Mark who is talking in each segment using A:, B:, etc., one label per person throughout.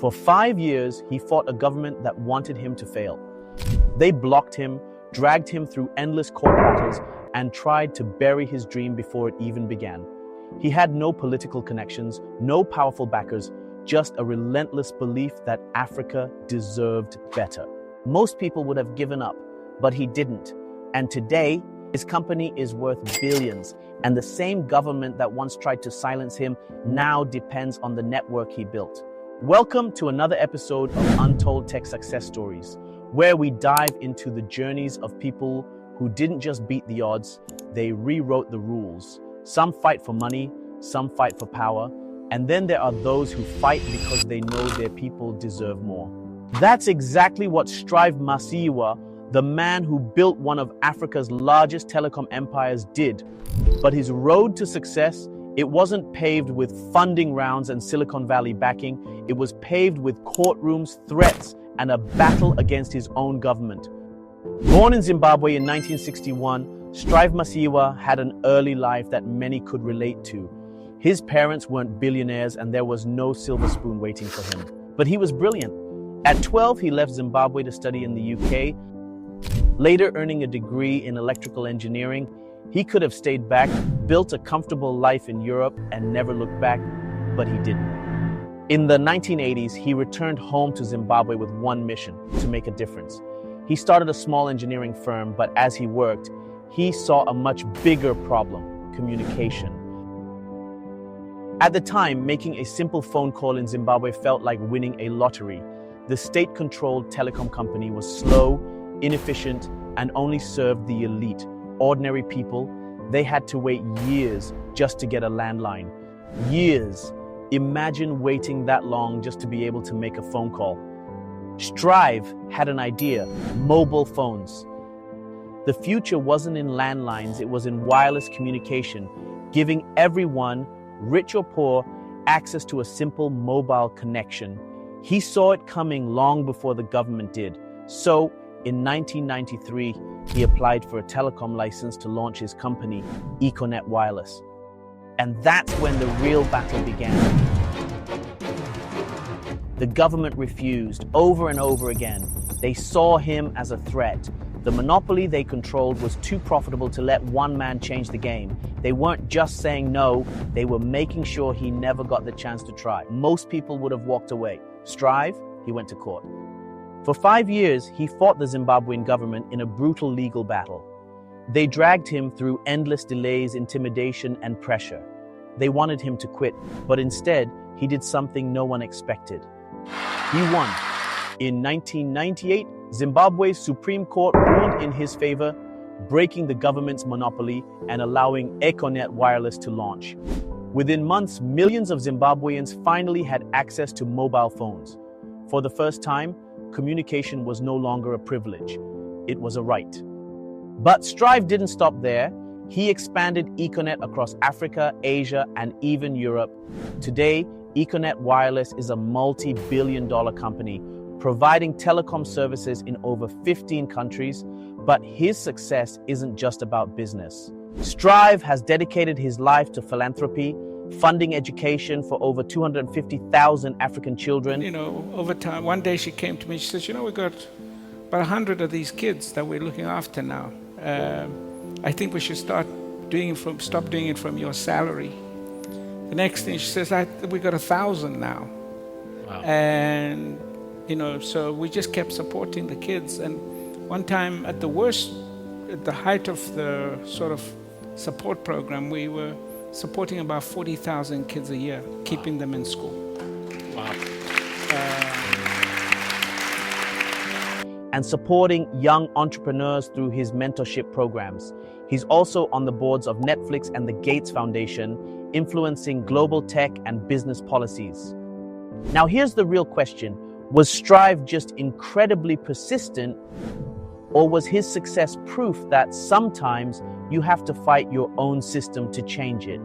A: For 5 years, he fought a government that wanted him to fail. They blocked him, dragged him through endless court battles, and tried to bury his dream before it even began. He had no political connections, no powerful backers, just a relentless belief that Africa deserved better. Most people would have given up, but he didn't. And today, his company is worth billions, and the same government that once tried to silence him now depends on the network he built. Welcome to another episode of Untold Tech Success Stories, where we dive into the journeys of people who didn't just beat the odds, they rewrote the rules. Some fight for money, some fight for power, and then there are those who fight because they know their people deserve more. That's exactly what Strive Masiyiwa, the man who built one of Africa's largest telecom empires, did. But his road to success, it wasn't paved with funding rounds and Silicon Valley backing. It was paved with courtrooms, threats, and a battle against his own government. Born in Zimbabwe in 1961, Strive Masiyiwa had an early life that many could relate to. His parents weren't billionaires and there was no silver spoon waiting for him. But he was brilliant. At 12, he left Zimbabwe to study in the UK. Later earning a degree in electrical engineering, he could have stayed back, built a comfortable life in Europe, and never looked back, but he didn't. In the 1980s, he returned home to Zimbabwe with one mission: to make a difference. He started a small engineering firm, but as he worked, he saw a much bigger problem: communication. At the time, making a simple phone call in Zimbabwe felt like winning a lottery. The state-controlled telecom company was slow, inefficient, and only served the elite. Ordinary people, they had to wait years just to get a landline. Years. Imagine waiting that long just to be able to make a phone call. Strive had an idea: mobile phones. The future wasn't in landlines, it was in wireless communication, giving everyone, rich or poor, access to a simple mobile connection. He saw it coming long before the government did. So, in 1993, he applied for a telecom license to launch his company, Econet Wireless. And that's when the real battle began. The government refused over and over again. They saw him as a threat. The monopoly they controlled was too profitable to let one man change the game. They weren't just saying no, they were making sure he never got the chance to try. Most people would have walked away. Strive, he went to court. For 5 years, he fought the Zimbabwean government in a brutal legal battle. They dragged him through endless delays, intimidation, and pressure. They wanted him to quit, but instead, he did something no one expected. He won. In 1998, Zimbabwe's Supreme Court ruled in his favor, breaking the government's monopoly and allowing Econet Wireless to launch. Within months, millions of Zimbabweans finally had access to mobile phones. For the first time, communication was no longer a privilege. It was a right. But Strive didn't stop there. He expanded Econet across Africa, Asia, and even Europe. Today, Econet Wireless is a multi-billion-dollar company, providing telecom services in over 15 countries. But his success isn't just about business. Strive has dedicated his life to philanthropy, funding education for over 250,000 African children.
B: Over time, one day she came to me, she says, we've got about 100 of these kids that we're looking after now. I think we should stop doing it from your salary. The next thing she says, we've got 1,000 now. Wow. And, so we just kept supporting the kids. And one time at the height of the sort of support program, we were supporting about 40,000 kids a year, keeping them in school.
A: Wow. And supporting young entrepreneurs through his mentorship programs. He's also on the boards of Netflix and the Gates Foundation, influencing global tech and business policies. Now here's the real question. Was Strive just incredibly persistent, or was his success proof that sometimes you have to fight your own system to change it?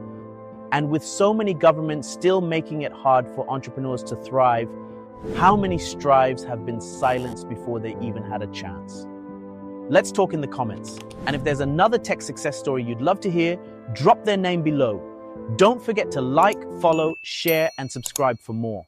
A: And with so many governments still making it hard for entrepreneurs to thrive, how many Strives have been silenced before they even had a chance? Let's talk in the comments. And if there's another tech success story you'd love to hear, drop their name below. Don't forget to like, follow, share, and subscribe for more.